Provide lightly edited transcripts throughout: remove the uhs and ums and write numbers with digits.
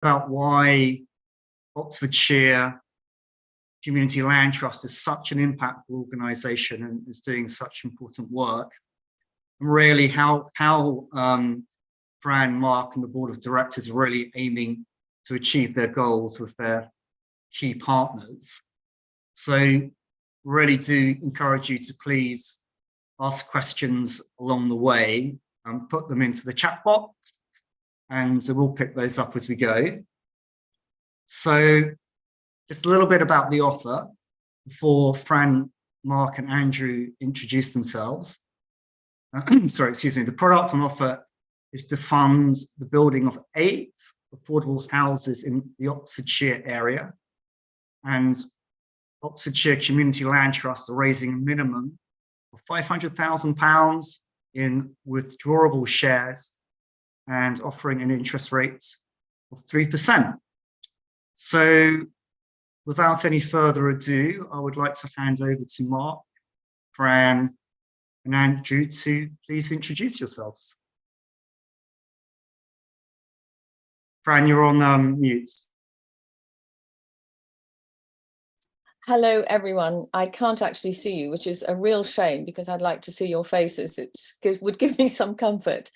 about why Oxfordshire Community Land Trust is such an impactful organisation and is doing such important work, and really how Fran, Mark and the board of directors are really aiming to achieve their goals with their key partners. So really do encourage you to please ask questions along the way and put them into the chat box, and we'll pick those up as we go. So just a little bit about the offer before Fran, Mark and Andrew introduce themselves. Sorry, excuse me. The product on offer is to fund the building of 8 affordable houses in the Oxfordshire area. And Oxfordshire Community Land Trust are raising a minimum of £500,000 in withdrawable shares and offering an interest rate of 3%. So without any further ado, I would like to hand over to Mark, Fran, and Andrew to please introduce yourselves. Fran, you're on mute. Hello, everyone. I can't actually see you, which is a real shame because I'd like to see your faces. It would give me some comfort.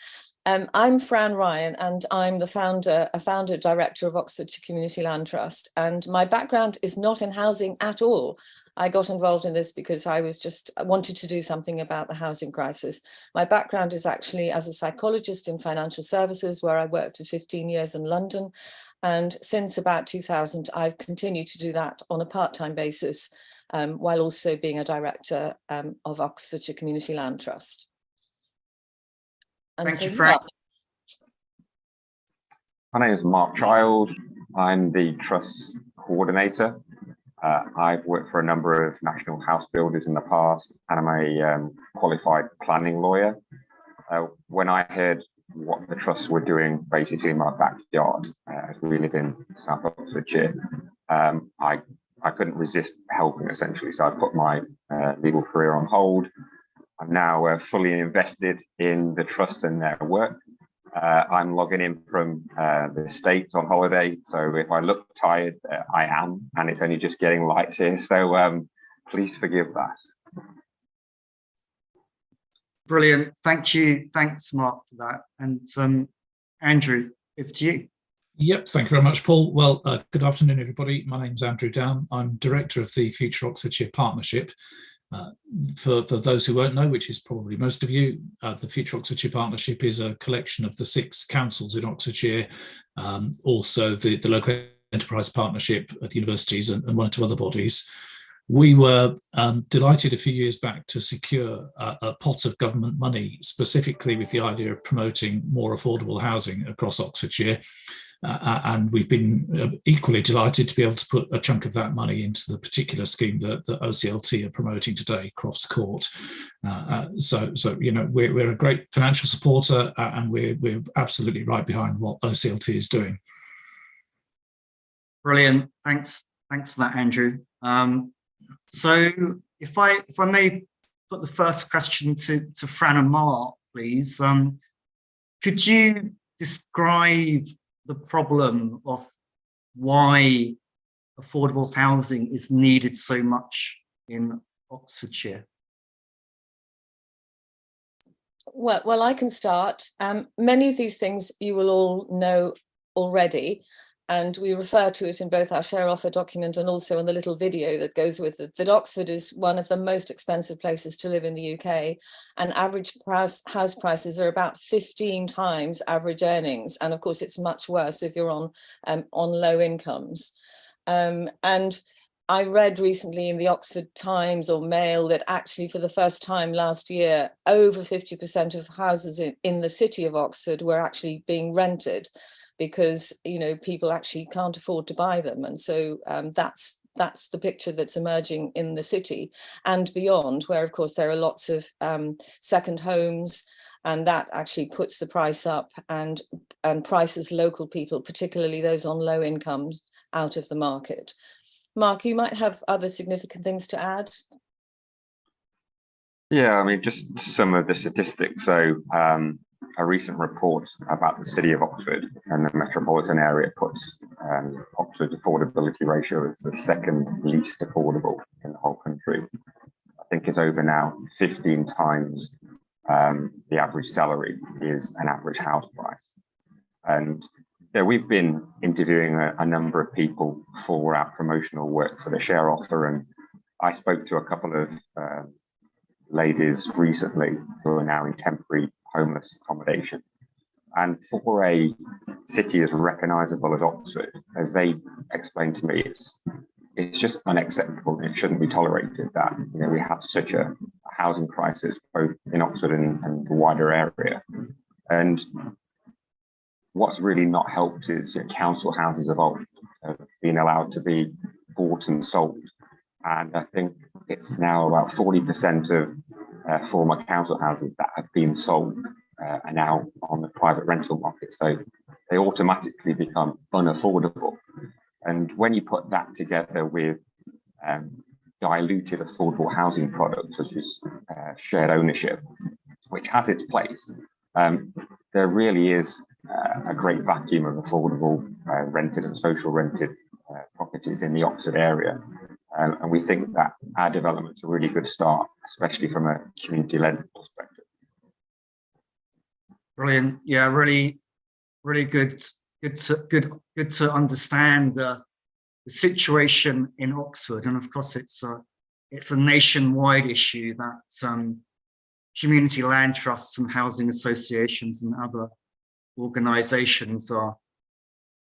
I'm Fran Ryan, and I'm the founder director of Oxfordshire Community Land Trust. And my background is not in housing at all. I got involved in this because I wanted to do something about the housing crisis. My background is actually as a psychologist in financial services, where I worked for 15 years in London. And since about 2000, I've continued to do that on a part-time basis, while also being a director of Oxfordshire Community Land Trust. And Thank you, Fran. My name is Mark Child. I'm the Trust Coordinator. I've worked for a number of national house builders in the past, and I'm a qualified planning lawyer. When I heard what the trusts were doing basically in my backyard, as we live in South Oxfordshire, I couldn't resist helping, essentially. So I put my legal career on hold. I'm now fully invested in the trust and their work. I'm logging in from the States on holiday, so if I look tired, I am, and it's only just getting light here, so please forgive that. Brilliant, thank you. Thanks, Mark, for that. And Andrew, over to you. Yep, thank you very much, Paul. Well, good afternoon, everybody. My name's Andrew Down. I'm director of the Future Oxfordshire Partnership. For those who won't know, which is probably most of you, the Future Oxfordshire Partnership is a collection of the 6 councils in Oxfordshire, also the local enterprise partnership at the universities and 1 or 2 other bodies. We were delighted a few years back to secure a pot of government money, specifically with the idea of promoting more affordable housing across Oxfordshire. And we've been equally delighted to be able to put a chunk of that money into the particular scheme that the CLT are promoting today, Crofts Court. So you know, we're a great financial supporter, and we're absolutely right behind what OCLT is doing. Brilliant, thanks for that, Andrew. So if I may put the first question to Fran and Mark, please. Could you describe the problem of why affordable housing is needed so much in Oxfordshire? Well, I can start. Many of these things you will all know already, and we refer to it in both our share offer document and also in the little video that goes with it, that Oxford is one of the most expensive places to live in the UK, and average house prices are about 15 times average earnings. And of course, it's much worse if you're on low incomes. And I read recently in the Oxford Times or Mail that actually for the first time last year, over 50% of houses in the city of Oxford were actually being rented, because, you know, people actually can't afford to buy them. And so that's the picture that's emerging in the city and beyond, where of course there are lots of second homes, and that actually puts the price up and prices local people, particularly those on low incomes, out of the market. Mark, you might have other significant things to add. Yeah, I mean, just some of the statistics. So a recent report about the city of Oxford and the metropolitan area puts Oxford's affordability ratio as the second least affordable in the whole country. I think it's over now 15 times the average salary is an average house price. And we've been interviewing a number of people for our promotional work for the share offer, and I spoke to a couple of ladies recently who are now in temporary homeless accommodation. And for a city as recognisable as Oxford, as they explained to me, it's just unacceptable. It shouldn't be tolerated that we have such a housing crisis both in Oxford and the wider area. And what's really not helped is council houses have been allowed to be bought and sold. And I think it's now about 40% of former council houses that have been sold are now on the private rental market. So they automatically become unaffordable. And when you put that together with diluted affordable housing products, such as shared ownership, which has its place, there really is a great vacuum of affordable rented and social rented properties in the Oxford area. And we think that our development's a really good start, especially from a community-led perspective. Brilliant. Yeah, really good to understand the situation in Oxford. And of course, it's a nationwide issue that community land trusts and housing associations and other organizations are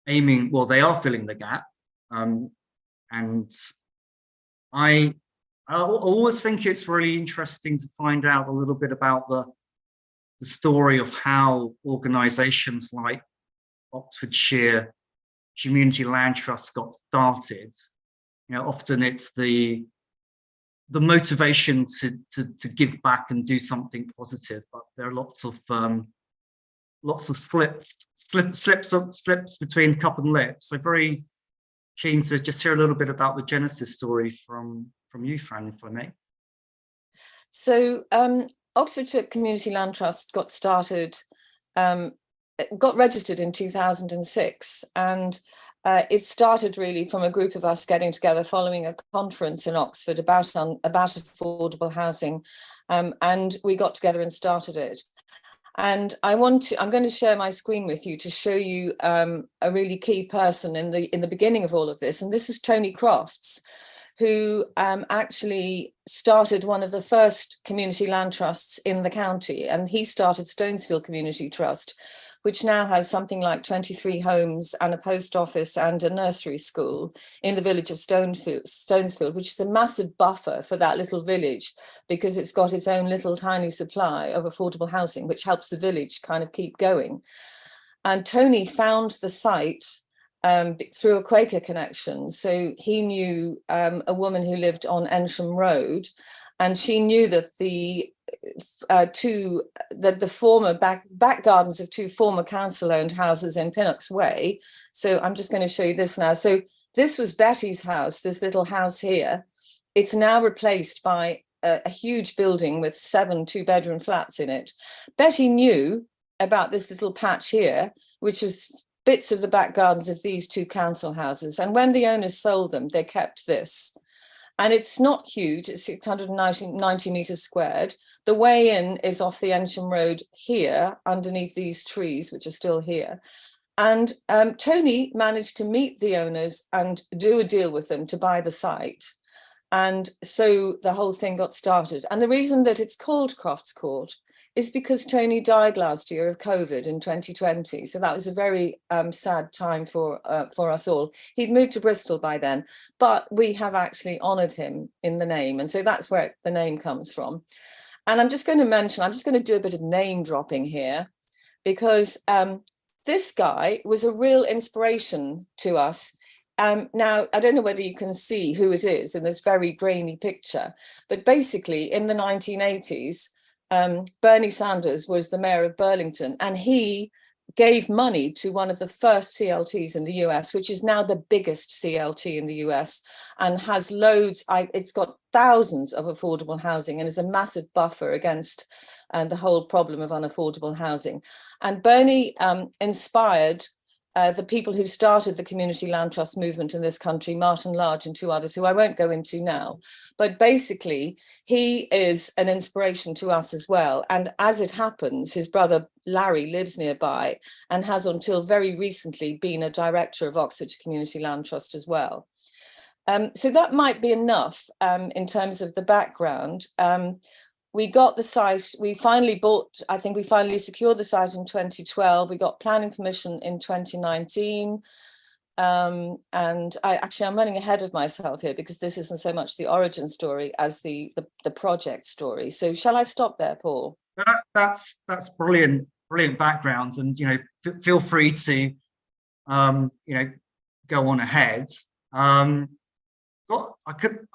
aiming, well, they are filling the gap. And I always think it's really interesting to find out a little bit about the story of how organizations like Oxfordshire Community Land Trust got started. Often it's the motivation to give back and do something positive, but there are lots of slips between cup and lip. So very keen to just hear a little bit about the genesis story from you, Fran, if I may. So Oxfordshire Community Land Trust got started, got registered in 2006, and it started really from a group of us getting together following a conference in Oxford about affordable housing, and we got together and started it. And I'm going to share my screen with you to show you a really key person in the beginning of all of this, and this is Tony Crofts, who actually started one of the first community land trusts in the county, and he started Stonesfield Community Trust, which now has something like 23 homes and a post office and a nursery school in the village of Stonesfield, which is a massive buffer for that little village because it's got its own little tiny supply of affordable housing, which helps the village kind of keep going. And Tony found the site through a Quaker connection. So he knew a woman who lived on Ensham Road, and she knew that the former back gardens of two former council-owned houses in Pinnock's Way. So I'm just going to show you this now. So this was Betty's house, this little house here. It's now replaced by a huge building with 7 two-bedroom flats in it. Betty knew about this little patch here, which was bits of the back gardens of these two council houses. And when the owners sold them, they kept this. And it's not huge, it's 690 metres squared. The way in is off the Ensham Road here, underneath these trees, which are still here. And Tony managed to meet the owners and do a deal with them to buy the site. And so the whole thing got started. And the reason that it's called Crofts Court is because Tony died last year of COVID in 2020. So that was a very sad time for us all. He'd moved to Bristol by then, but we have actually honoured him in the name. And so that's where the name comes from. And I'm just going to do a bit of name dropping here, because this guy was a real inspiration to us. Now, I don't know whether you can see who it is in this very grainy picture, but basically in the 1980s, Bernie Sanders was the mayor of Burlington, and he gave money to one of the first CLTs in the US, which is now the biggest CLT in the US, and has loads, it's got thousands of affordable housing and is a massive buffer against the whole problem of unaffordable housing. And Bernie inspired the people who started the community land trust movement in this country, Martin Large and two others, who I won't go into now. But basically, he is an inspiration to us as well. And as it happens, his brother Larry lives nearby and has until very recently been a director of Oxfordshire Community Land Trust as well. So that might be enough in terms of the background. We got the site, we finally bought, I think we finally secured the site in 2012. We got planning permission in 2019. And I'm running ahead of myself here because this isn't so much the origin story as the project story. So shall I stop there, Paul? That's brilliant background, and feel free to go on ahead. I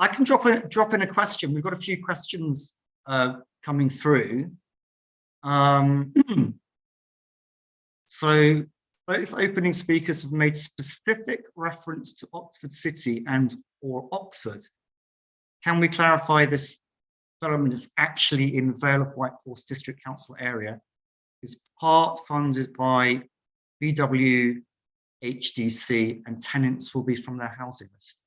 can drop in a question. We've got a few questions coming through. So both opening speakers have made specific reference to Oxford City and or Oxford. Can we clarify this development is actually in Vale of Whitehorse District Council area, is part funded by VW, HDC, and tenants will be from their housing list?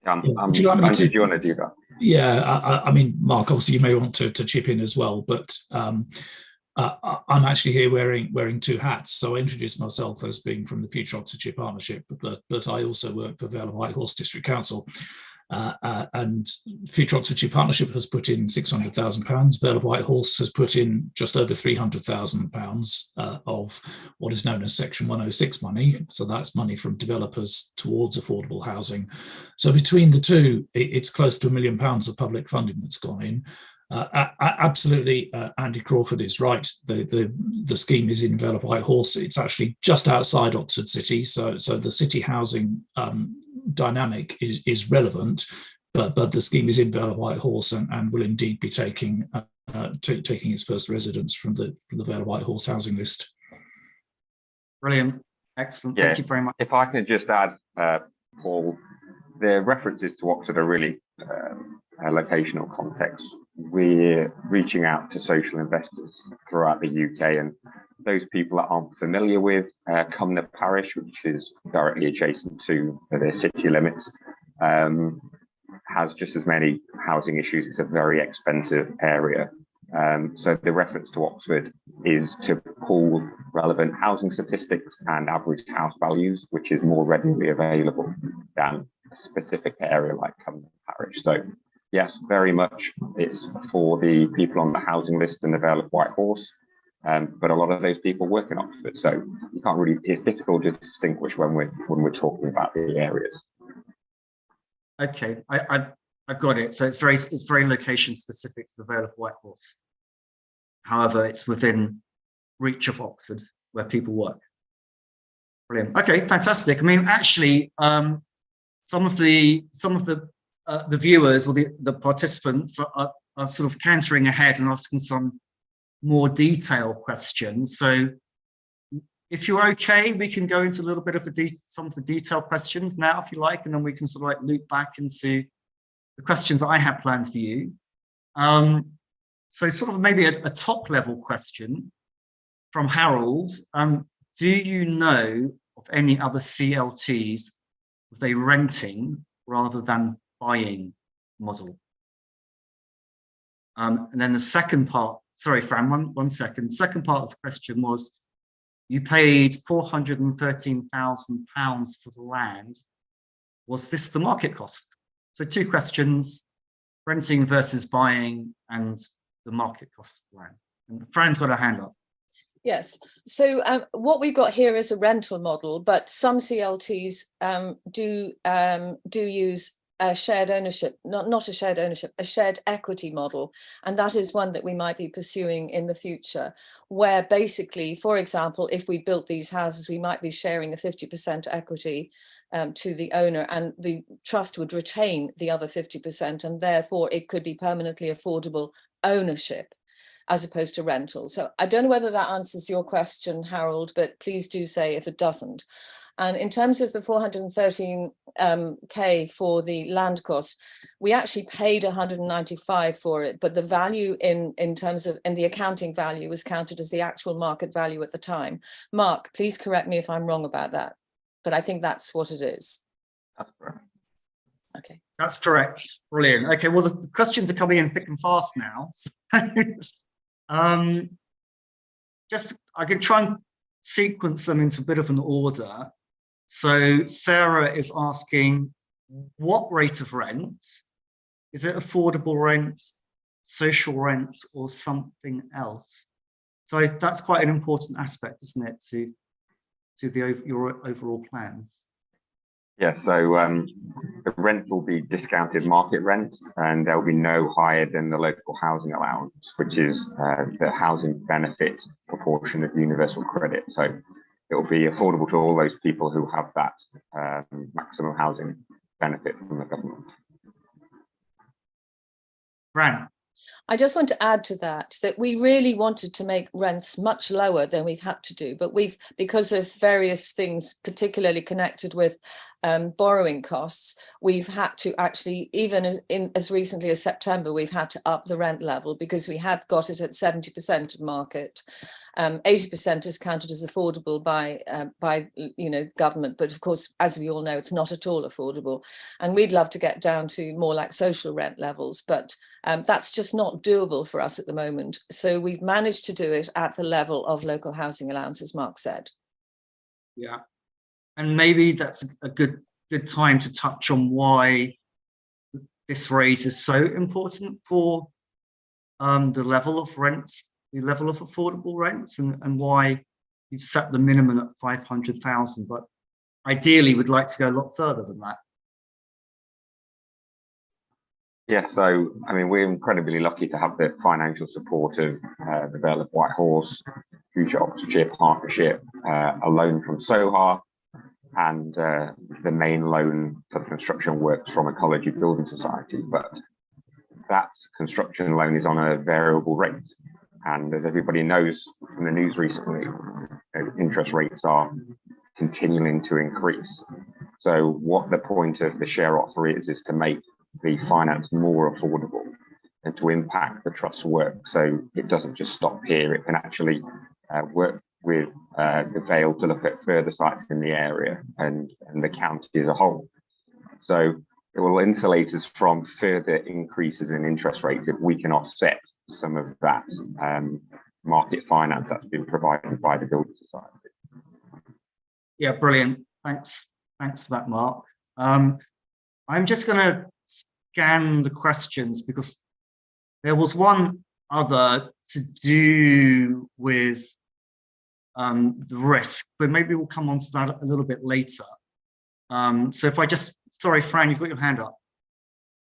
Would you like me to? Do you want to do that? Yeah, I mean, Mark, obviously you may want to chip in as well, but I'm actually here wearing two hats. So I introduced myself as being from the Future Oxfordshire Partnership, but I also work for Vale of Whitehorse District Council. And Future Oxfordshire Partnership has put in £600,000. Vale of Whitehorse has put in just over £300,000 of what is known as Section 106 money. So that's money from developers towards affordable housing. So between the two, it's close to £1 million of public funding that's gone in. Absolutely, Andy Crawford is right. The scheme is in Vale of Whitehorse. It's actually just outside Oxford City, so the city housing dynamic is relevant, but the scheme is in Vale of Whitehorse and will indeed be taking its first residents from the Vale of Whitehorse housing list. Brilliant, excellent. Thank you very much. If I could just add, Paul, the references to Oxford are really a locational context. We're reaching out to social investors throughout the UK, and those people that aren't familiar with Cumnor Parish, which is directly adjacent to the city limits, has just as many housing issues. It's a very expensive area. So the reference to Oxford is to pull relevant housing statistics and average house values, which is more readily available than a specific area like Cumnor Parish. So yes, very much it's for the people on the housing list in the Vale of Whitehorse, but a lot of those people work in Oxford, so you can't really. It's difficult to distinguish when we're talking about the areas. Okay, I've got it. So it's very location specific to the Vale of Whitehorse. However, it's within reach of Oxford where people work. Brilliant. Okay, fantastic. I mean, actually, some of the viewers or the participants are sort of cantering ahead and asking some more detailed questions. So if you're okay, we can go into a little bit of some of the detailed questions now, if you like, and then we can sort of like loop back into the questions that I have planned for you. So sort of maybe a top level question from Harold. Do you know of any other CLTs with a renting rather than buying model? And then the second part, sorry, Fran, one second. Second part of the question was, you paid £413,000 for the land. Was this the market cost? So two questions, renting versus buying and the market cost of land. And Fran's got her hand up. Yes, so what we've got here is a rental model, but some CLTs do use a shared ownership, not a shared ownership, a shared equity model. And that is one that we might be pursuing in the future, where basically, for example, if we built these houses, we might be sharing a 50% equity to the owner, and the trust would retain the other 50%, and therefore it could be permanently affordable ownership. as opposed to rental. So I don't know whether that answers your question, Harold, but please do say if it doesn't. And in terms of the 413k for the land cost, we actually paid 195 for it, but the value in terms of the accounting value was counted as the actual market value at the time. Mark, please correct me if I'm wrong about that, but I think that's what it is. That's correct. Okay. That's correct. Brilliant. Okay, well, the questions are coming in thick and fast now. So, just, I can try and sequence them into a bit of an order. So Sarah is asking, what rate of rent? Is it affordable rent, social rent, or something else? So that's quite an important aspect, isn't it, to your overall plans? Yeah, so the rent will be discounted market rent, and there will be no higher than the local housing allowance, which is the housing benefit proportion of universal credit. So it will be affordable to all those people who have that maximum housing benefit from the government. Fran. I just want to add to that we really wanted to make rents much lower than we've had to do, but because of various things, particularly connected with borrowing costs, we've had to actually, even as recently as September, we've had to up the rent level because we had got it at 70% of market. 80% is counted as affordable by government, but of course, as we all know, it's not at all affordable. And we'd love to get down to more like social rent levels, but that's just not doable for us at the moment. So we've managed to do it at the level of local housing allowance, as Mark said. Yeah, and maybe that's a good time to touch on why this rate is so important for the level of rents, the level of affordable rents, and why you've set the minimum at 500,000, but ideally we'd like to go a lot further than that. Yeah, so I mean, we're incredibly lucky to have the financial support of the Vale of White Horse, Future Oxfordshire Partnership, a loan from SOHA, and the main loan for the construction works from Ecology Building Society. But that construction loan is on a variable rate. And as everybody knows from the news recently, interest rates are continuing to increase. So what the point of the share offer is to make the finance more affordable and to impact the trust's work. So it doesn't just stop here, it can actually work with the Vale to look at further sites in the area and the county as a whole. So it will insulate us from further increases in interest rates if we can offset some of that market finance that's been provided by the Building Society. Yeah, brilliant. Thanks for that, Mark. I'm just going to scan the questions because there was one other to do with the risk, but maybe we'll come on to that a little bit later. So if I just, sorry, Fran, you've got your hand up,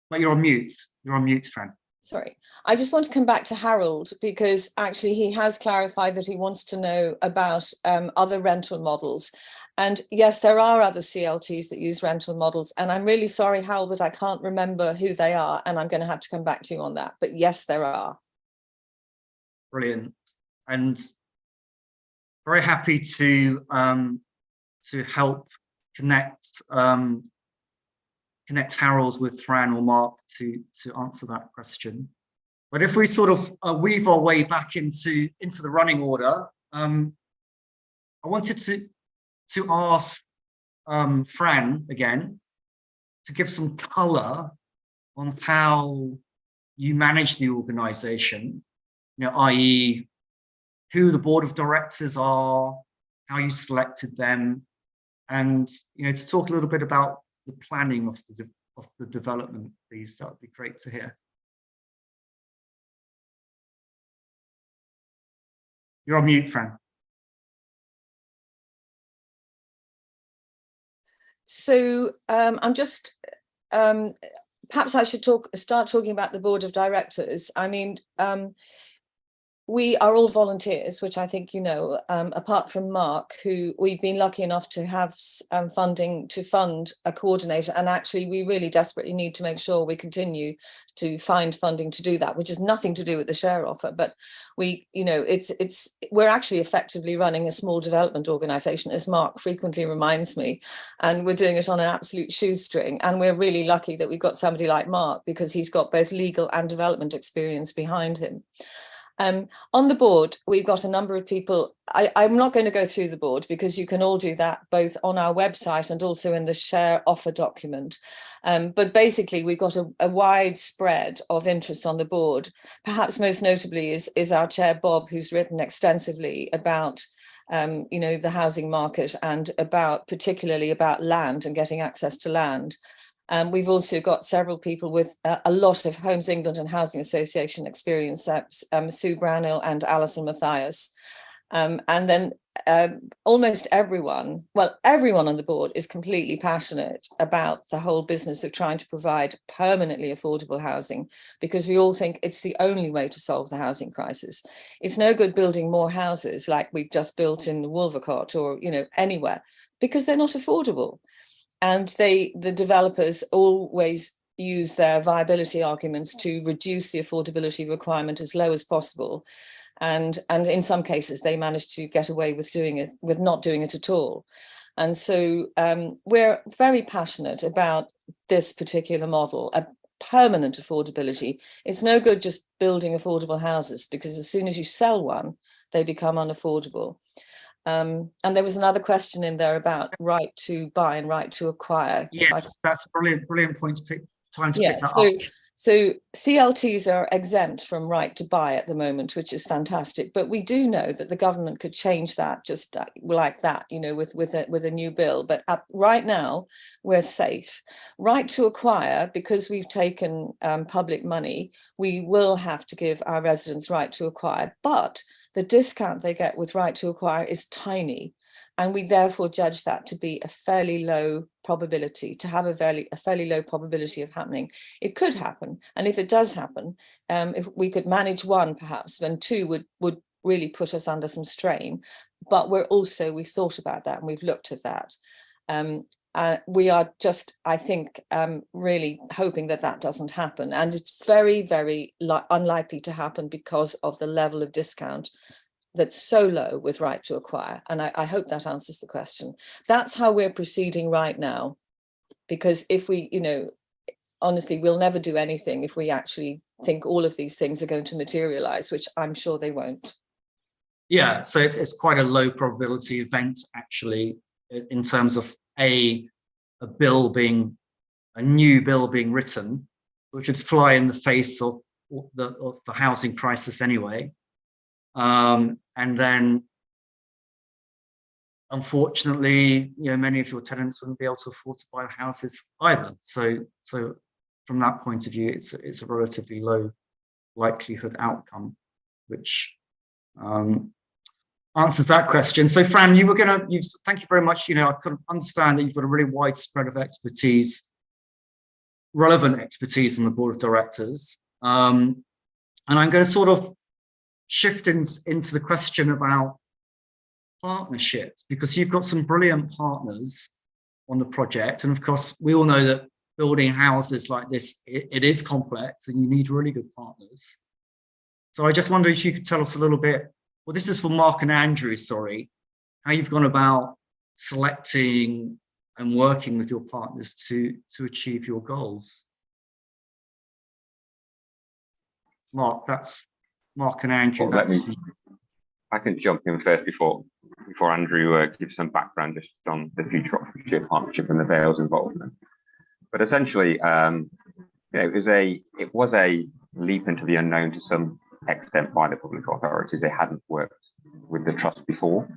but you're on mute. You're on mute, Fran. Sorry, I just want to come back to Harold because actually he has clarified that he wants to know about other rental models. And yes, there are other CLTs that use rental models. And I'm really sorry, Harold, but I can't remember who they are. And I'm going to have to come back to you on that. But yes, there are. Brilliant. And very happy to help connect Harold with Fran or Mark to answer that question. But if we sort of weave our way back into the running order, I wanted to ask Fran again to give some colour on how you manage the organisation, i.e. who the board of directors are, how you selected them, and to talk a little bit about the planning of the development, please. That would be great to hear. You're on mute, Fran. So I'm just, perhaps I should start talking about the board of directors. I mean, we are all volunteers, which I think you know, apart from Mark, who we've been lucky enough to have funding to fund a coordinator. And actually, we really desperately need to make sure we continue to find funding to do that, which has nothing to do with the share offer. But we, you know, we're actually effectively running a small development organisation, as Mark frequently reminds me, and we're doing it on an absolute shoestring. And we're really lucky that we've got somebody like Mark, because he's got both legal and development experience behind him. On the board, we've got a number of people. I'm not going to go through the board because you can all do that both on our website and also in the share offer document. But basically, we've got a wide spread of interests on the board. Perhaps most notably is our chair, Bob, who's written extensively about you know, the housing market and particularly about land and getting access to land. We've also got several people with a lot of Homes England and Housing Association experience, Sue Brownhill and Alison Matthias. And then almost everyone, well, everyone on the board is completely passionate about the whole business of trying to provide permanently affordable housing, because we all think it's the only way to solve the housing crisis. It's no good building more houses like we've just built in Wolvercott or, you know, anywhere, because they're not affordable. And the developers always use their viability arguments to reduce the affordability requirement as low as possible. And in some cases, they manage to get away with not doing it at all. And so we're very passionate about this particular model, a permanent affordability. It's no good just building affordable houses, because as soon as you sell one, they become unaffordable. And there was another question in there about right to buy and right to acquire. Yes, that's a brilliant point to pick that up. So CLTs are exempt from right to buy at the moment, which is fantastic. But we do know that the government could change that just like that, you know, with a new bill. But right now, we're safe. Right to acquire, because we've taken public money, we will have to give our residents right to acquire. But the discount they get with right to acquire is tiny. And we therefore judge that to be a fairly low probability, to have a fairly low probability of happening. It could happen. And if it does happen, if we could manage one, perhaps, then two would really put us under some strain. But we've thought about that and we've looked at that. We are just, I think, really hoping that doesn't happen. And it's very, very unlikely to happen because of the level of discount that's so low with right to acquire. And I hope that answers the question. That's how we're proceeding right now, because if we, you know, honestly, we'll never do anything if we actually think all of these things are going to materialize, which I'm sure they won't. Yeah, so it's quite a low probability event, actually, in terms of a new bill being written, which would fly in the face of the housing crisis anyway. And then, unfortunately, you know, many of your tenants wouldn't be able to afford to buy the houses either. So from that point of view, it's a relatively low likelihood outcome, which answers that question. So, Fran, thank you very much. You know, I could understand that you've got a really wide spread of expertise, relevant expertise on the board of directors. And I'm going to sort of shift into the question about partnerships, because you've got some brilliant partners on the project. And of course, we all know that building houses like this, it is complex and you need really good partners. So I just wonder if you could tell us a little bit, well, this is for Mark and Andrew, sorry, how you've gone about selecting and working with your partners to achieve your goals. Mark, that's Mark and Andrew. Well, I can jump in first before Andrew gives some background just on the Future Oxfordshire Partnership and the Vale's involvement. But essentially, you know, it was a leap into the unknown to some extent by the public authorities. They hadn't worked with the trust before.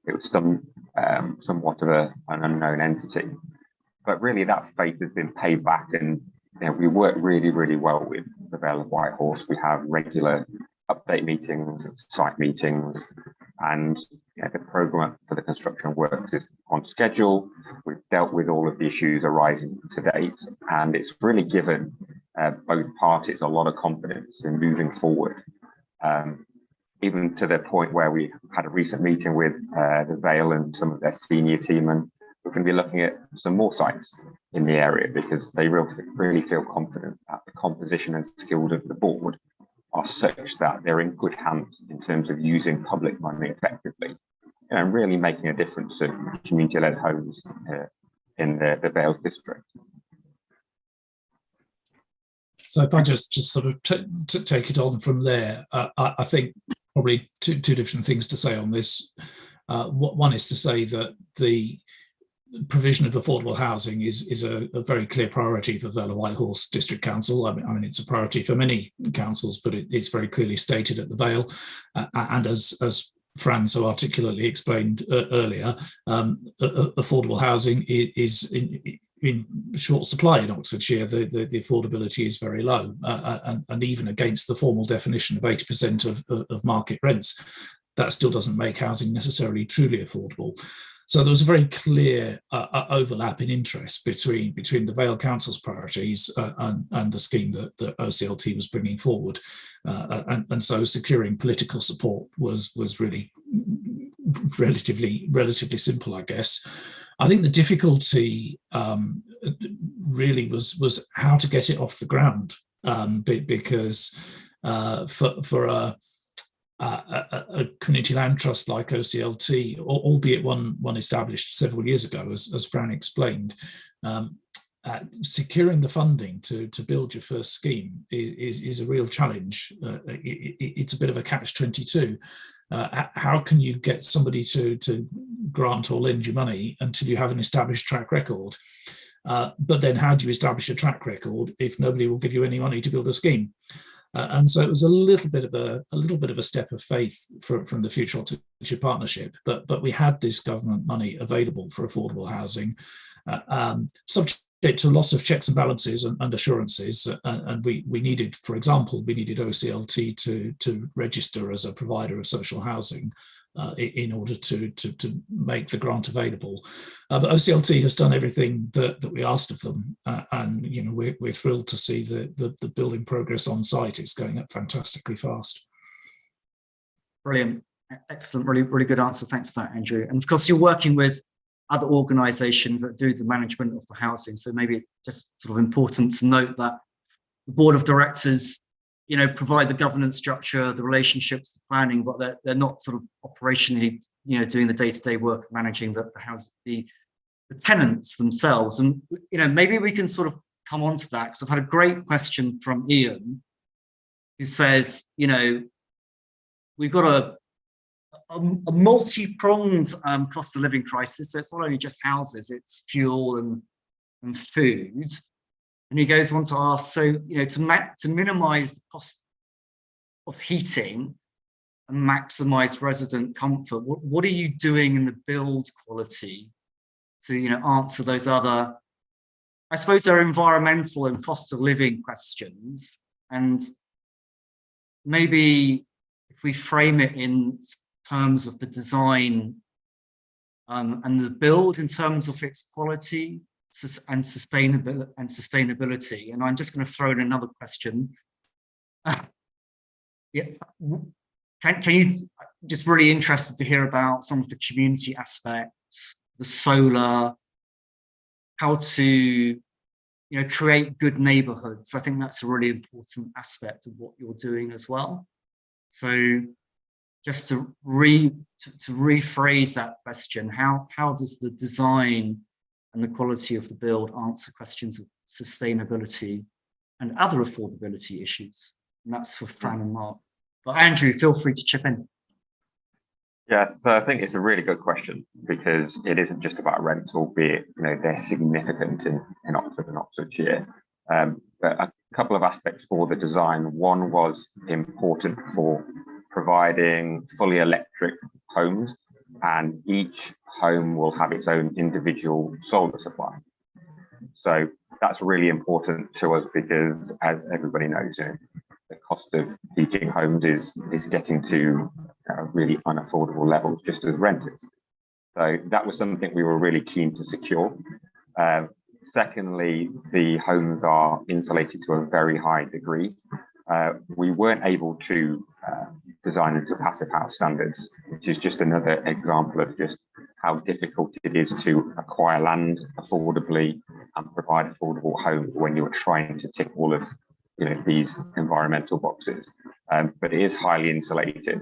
It was somewhat of an unknown entity. But really, that faith has been paid back, and you know, we work really, really well with the Vale of Whitehorse. We have regular update meetings, site meetings, and you know, the programme for the construction works is on schedule. We've dealt with all of the issues arising to date, and it's really given both parties a lot of confidence in moving forward. even to the point where we had a recent meeting with the Vale and some of their senior team, and we're going to be looking at some more sites in the area because they really feel confident that the composition and skills of the board are such that they're in good hands in terms of using public money effectively and really making a difference to community-led homes in the Vale district. So if I just sort of take it on from there, I think probably two different things to say on this. One is to say that the provision of affordable housing is a very clear priority for Vale of Whitehorse District Council. I mean, it's a priority for many councils, but it's very clearly stated at the Vale. And as Fran so articulately explained earlier, affordable housing is in short supply in Oxfordshire. The affordability is very low, and even against the formal definition of 80% of market rents, that still doesn't make housing necessarily truly affordable. So there was a very clear overlap in interest between the Vale Council's priorities and the scheme that OCLT was bringing forward, and so securing political support was really relatively simple, I guess. I think the difficulty really was how to get it off the ground, because for a community land trust like OCLT, albeit one established several years ago, as Fran explained, securing the funding to build your first scheme is a real challenge. It's a bit of a catch-22. How can you get somebody to grant or lend you money until you have an established track record? But then how do you establish a track record if nobody will give you any money to build a scheme? And so it was a little bit of a step of faith from the Future Oxfordshire Partnership, but we had this government money available for affordable housing, subject to lots of checks and balances and assurances. And we needed, for example, OCLT to register as a provider of social housing in order to make the grant available. But OCLT has done everything that we asked of them, and we're thrilled to see the building progress on site. It's going up fantastically fast. Brilliant, excellent, really good answer. Thanks for that, Andrew. And of course, you're working with other organisations that do the management of the housing, so maybe it's just sort of important to note that the board of directors provide the governance structure, the relationships, the planning, but they're not sort of operationally, doing the day-to-day work of managing the house, the tenants themselves. And maybe we can sort of come on to that, because I've had a great question from Ian, who says, we've got a multi-pronged cost of living crisis. So it's not only just houses, it's fuel and food. And he goes on to ask, so, to minimize the cost of heating and maximize resident comfort, what are you doing in the build quality to, answer those other, I suppose they're environmental and cost of living questions? And maybe if we frame it in terms of the design and the build in terms of its quality and sustainability. And I'm just going to throw in another question. Can you just really interested to hear about some of the community aspects, the solar, how to create good neighborhoods? I think that's a really important aspect of what you're doing as well. So just to rephrase that question, how does the design and the quality of the build answer questions of sustainability and other affordability issues? And that's for Fran and Mark. But Andrew, feel free to chip in. Yeah, so I think it's a really good question, because it isn't just about rents, albeit they're significant in Oxford and Oxfordshire. But a couple of aspects for the design. One was important for providing fully electric homes, and each home will have its own individual solar supply. So that's really important to us, because as everybody knows, the cost of heating homes is getting to really unaffordable levels, just as rent is. So that was something we were really keen to secure. Secondly, the homes are insulated to a very high degree. We weren't able to designed into passive house standards, which is just another example of just how difficult it is to acquire land affordably and provide affordable homes when you're trying to tick all of these environmental boxes. But it is highly insulated.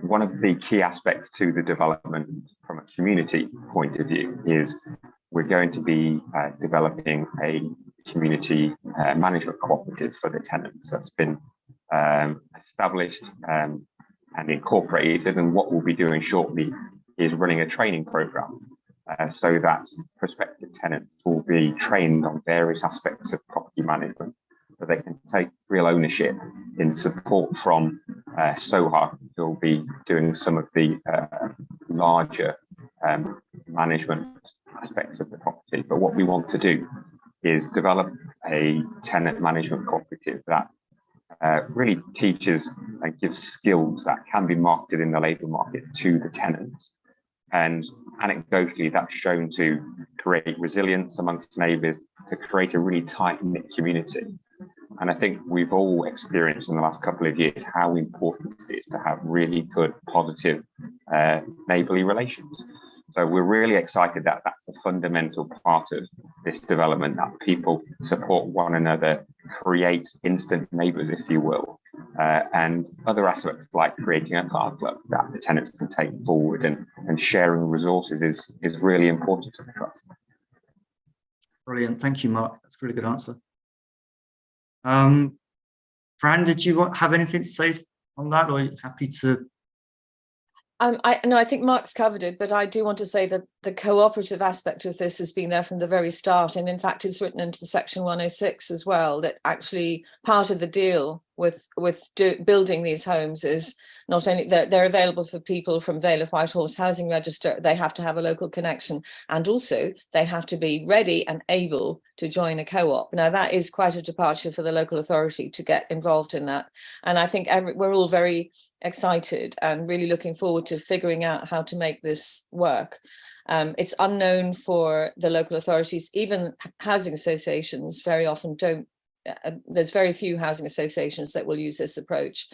One of the key aspects to the development from a community point of view is we're going to be developing a community management cooperative for the tenants that's been established and incorporated. And what we'll be doing shortly is running a training program so that prospective tenants will be trained on various aspects of property management, so they can take real ownership in support from SOHA, who will be doing some of the larger management aspects of the property. But what we want to do is develop a tenant management cooperative that really teaches and gives skills that can be marketed in the labour market to the tenants. And anecdotally, that's shown to create resilience amongst neighbours, to create a really tight-knit community. And I think we've all experienced in the last couple of years how important it is to have really good, positive neighbourly relations. So we're really excited that that's a fundamental part of this development, that people support one another, create instant neighbours, if you will, and other aspects like creating a car club that the tenants can take forward, and sharing resources is really important to the trust. Brilliant, thank you, Mark. That's a really good answer. Fran, did you have anything to say on that, or are you happy to? I think Mark's covered it, but I do want to say that the cooperative aspect of this has been there from the very start. And in fact, it's written into the Section 106 as well, that actually part of the deal with building these homes is not only they're available for people from Vale of Whitehorse Housing Register, they have to have a local connection, and also they have to be ready and able to join a co-op. Now, that is quite a departure for the local authority to get involved in that. And I think we're all very excited and really looking forward to figuring out how to make this work. It's unknown for the local authorities. Even housing associations very often don't. There's very few housing associations that will use this approach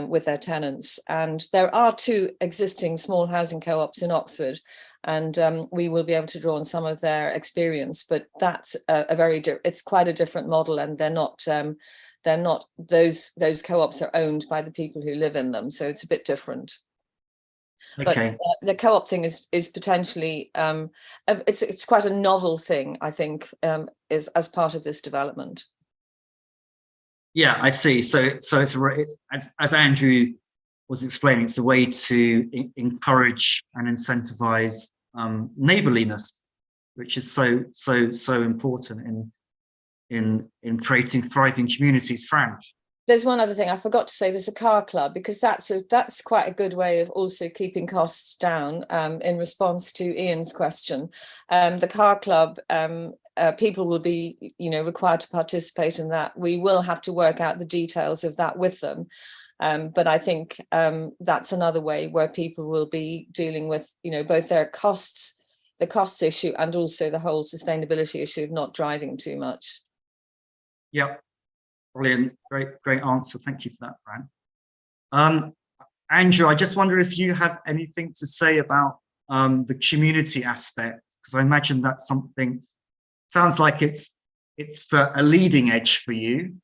with their tenants. And there are 2 existing small housing co-ops in Oxford, and we will be able to draw on some of their experience. But that's it's quite a different model, and they're not those co-ops are owned by the people who live in them, so it's a bit different. Okay. But the co-op thing is potentially it's quite a novel thing, I think, is as part of this development. Yeah, I see. So it's as Andrew was explaining, it's a way to encourage and incentivize neighborliness, which is so important in creating thriving communities. Fran? There's one other thing I forgot to say. There's a car club, because that's quite a good way of also keeping costs down. In response to Ian's question, the car club, people will be, required to participate in that. We will have to work out the details of that with them, but I think that's another way where people will be dealing with, both their costs, the costs issue, and also the whole sustainability issue of not driving too much. Yeah. Brilliant, great answer. Thank you for that, Fran. Andrew, I just wonder if you have anything to say about the community aspect, because I imagine that's something, sounds like it's a leading edge for you,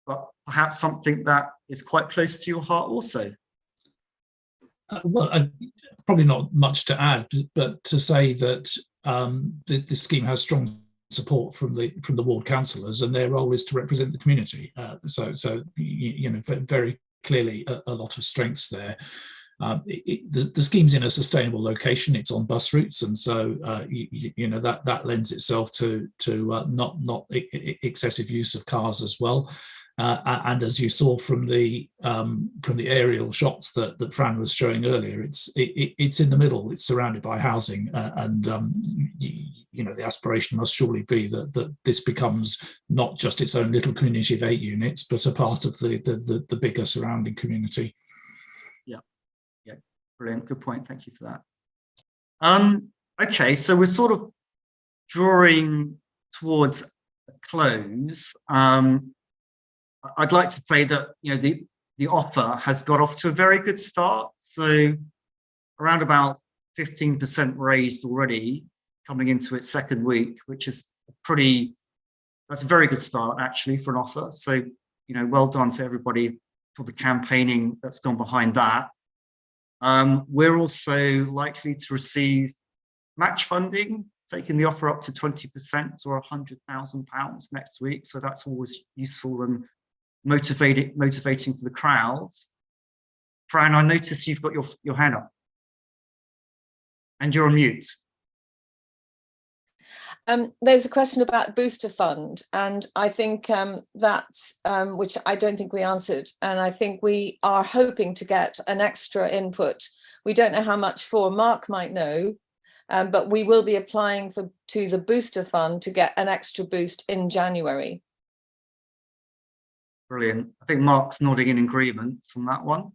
but perhaps something that is quite close to your heart also. Well, probably not much to add, but to say that the scheme has strong support from the ward councillors, and their role is to represent the community. So very clearly a lot of strengths there. The scheme's in a sustainable location. It's on bus routes, and so that lends itself to not excessive use of cars as well. And as you saw from the aerial shots that Fran was showing earlier, it's in the middle. It's surrounded by housing, and the aspiration must surely be that this becomes not just its own little community of 8 units, but a part of the bigger surrounding community. Yeah, brilliant. Good point. Thank you for that. Okay, so we're sort of drawing towards a close. I'd like to say that the the offer has got off to a very good start. So around about 15% raised already, coming into its second week, which is that's a very good start actually for an offer. So, you know, well done to everybody for the campaigning that's gone behind that. We're also likely to receive match funding, taking the offer up to 20% or £100,000 next week. So that's always useful and motivating for the crowd. Fran, I notice you've got your hand up and you're on mute. There's a question about booster fund, and I think that's which I don't think we answered, and I think we are hoping to get an extra input. We don't know how much for. Mark might know, but we will be applying to the booster fund to get an extra boost in January. Brilliant. I think Mark's nodding in agreement on that one.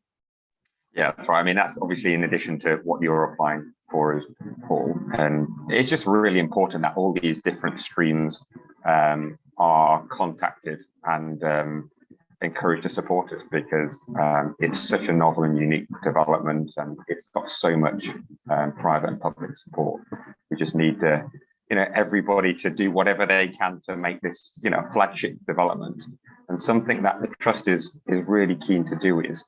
Yeah, that's right. I mean, that's obviously in addition to what you're applying for as Paul. And it's just really important that all these different streams are contacted and encouraged to support us, because it's such a novel and unique development, and it's got so much private and public support. We just need to, you know, everybody to do whatever they can to make this, you know, flagship development. And something that the trust is really keen to do is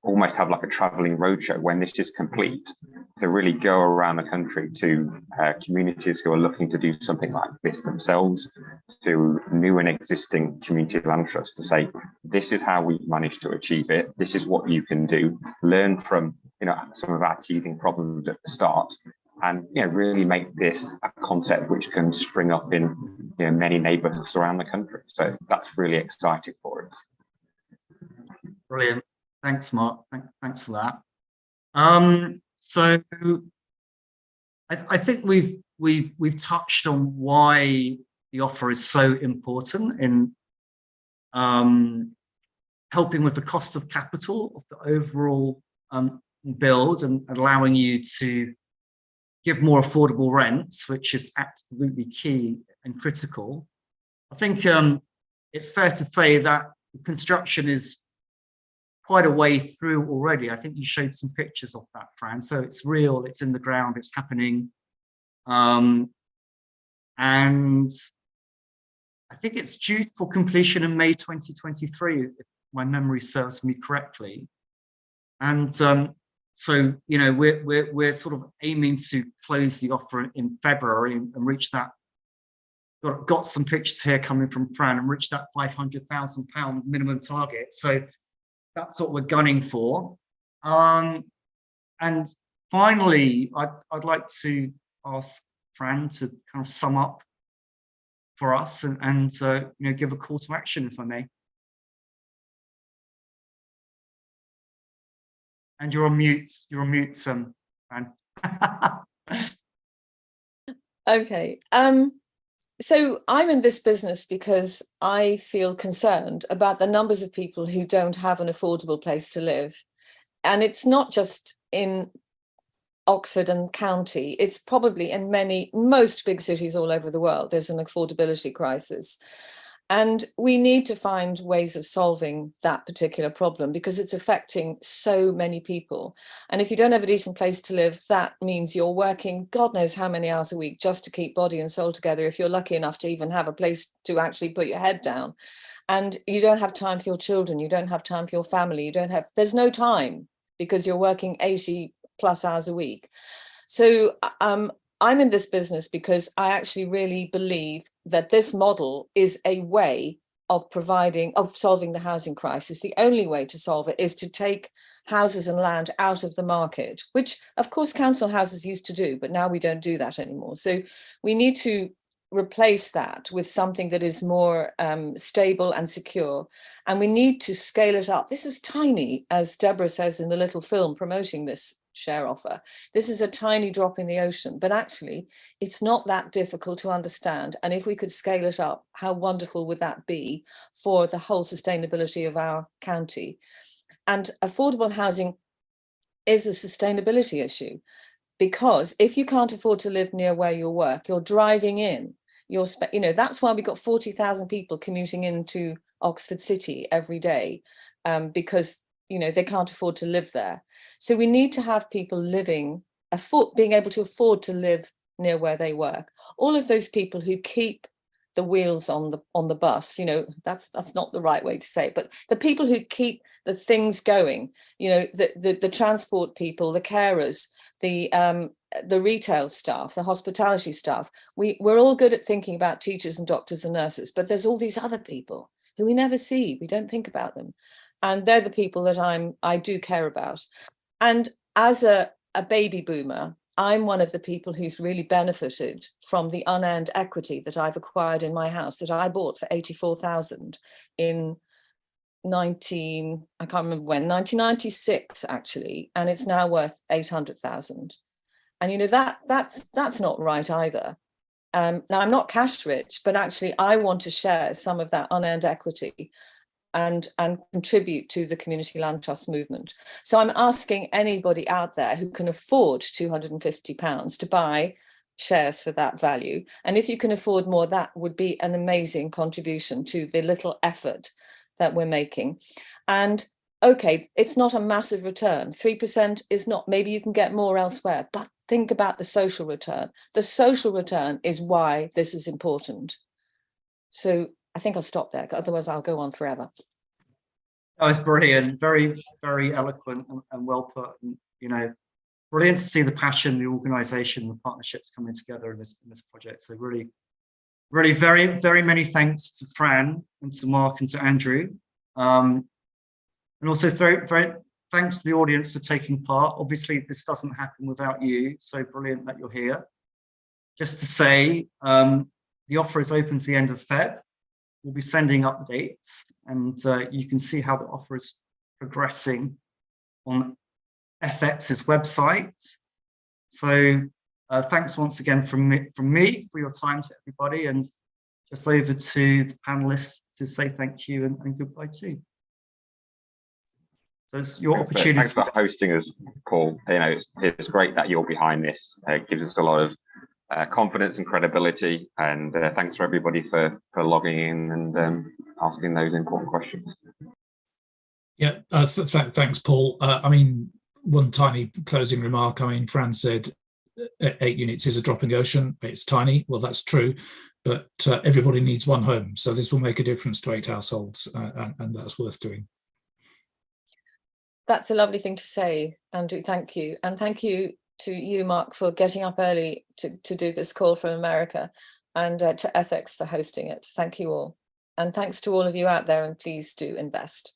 almost have like a traveling roadshow when this is complete, to really go around the country to communities who are looking to do something like this themselves, to new and existing community land trusts, to say, this is how we managed to achieve it. This is what you can do. Learn from, you know, some of our teething problems at the start, and, you know, really make this a concept which can spring up in, you know, many neighbourhoods around the country. So that's really exciting for us. Brilliant. Thanks, Mark. Thanks for that. So I think we've touched on why the offer is so important in helping with the cost of capital of the overall build, and allowing you to give more affordable rents, which is absolutely key and critical. I think it's fair to say that the construction is quite a way through already. I think you showed some pictures of that, Fran. So it's real, it's in the ground, it's happening. And I think it's due for completion in May 2023, if my memory serves me correctly. And so, you know, we're sort of aiming to close the offer in February and reach that. Got some pictures here coming from Fran, and reach that £500,000 minimum target. So that's what we're gunning for. And finally, I'd like to ask Fran to kind of sum up for us and you know, give a call to action, if I may. And you're on mute, Fran. Okay. So I'm in this business because I feel concerned about the numbers of people who don't have an affordable place to live. And it's not just in Oxford and county, it's probably in most big cities all over the world. There's an affordability crisis. And we need to find ways of solving that particular problem, because it's affecting so many people. And if you don't have a decent place to live, that means you're working God knows how many hours a week just to keep body and soul together, if you're lucky enough to even have a place to actually put your head down. And you don't have time for your children, you don't have time for your family, there's no time, because you're working 80 plus hours a week. So I'm in this business because I actually really believe that this model is a way of solving the housing crisis. The only way to solve it is to take houses and land out of the market, which of course council houses used to do, but now we don't do that anymore. So we need to replace that with something that is more stable and secure. And we need to scale it up. This is tiny, as Deborah says in the little film promoting this share offer. This is a tiny drop in the ocean, but actually it's not that difficult to understand. And if we could scale it up, how wonderful would that be for the whole sustainability of our county? And affordable housing is a sustainability issue, because if you can't afford to live near where you work, you're driving in. That's why we got 40,000 people commuting into Oxford City every day. because, you know, they can't afford to live there. So we need to have people being able to afford to live near where they work. All of those people who keep the wheels on the bus, you know, that's not the right way to say it, but the people who keep the things going, you know, the transport people, the carers, the retail staff, the hospitality staff. We're all good at thinking about teachers and doctors and nurses, but there's all these other people who we never see. We don't think about them, and they're the people that I do care about. And as a baby boomer, I'm one of the people who's really benefited from the unearned equity that I've acquired in my house, that I bought for 84,000 in I can't remember when, 1996 actually, and it's now worth 800,000. And you know, that's not right either. Now I'm not cash rich, but actually I want to share some of that unearned equity and contribute to the community land trust movement. So I'm asking anybody out there who can afford £250 to buy shares for that value. And if you can afford more, that would be an amazing contribution to the little effort that we're making. And okay, it's not a massive return. 3% is not, maybe you can get more elsewhere, but think about the social return. The social return is why this is important. So I think I'll stop there, otherwise I'll go on forever. That was brilliant, very, very eloquent and well put. And, you know, brilliant to see the passion, the organisation, the partnerships coming together in this project. So really, really very, very many thanks to Fran and to Mark and to Andrew. And also very, very thanks to the audience for taking part. Obviously, this doesn't happen without you. So brilliant that you're here. Just to say, the offer is open to the end of Feb. We'll be sending updates, and you can see how the offer is progressing on FX's website. So thanks once again from me for your time to everybody, and just over to the panelists to say thank you and goodbye too. So it's your opportunity. Thanks for hosting us, Paul. You know, it's great that you're behind this. It gives us a lot of confidence and credibility, and thanks for everybody for logging in and asking those important questions. Yeah, thanks, Paul. I mean, one tiny closing remark. I mean, Fran said 8 units is a drop in the ocean. It's tiny. Well, that's true, but everybody needs one home, so this will make a difference to 8 households, and that's worth doing. That's a lovely thing to say, Andrew. Thank you, and thank you to you, Mark, for getting up early to do this call from America, and to FX for hosting it. Thank you all. And thanks to all of you out there, and please do invest.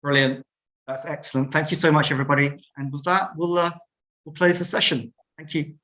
Brilliant. That's excellent. Thank you so much, everybody. And with that, we'll close the session. Thank you.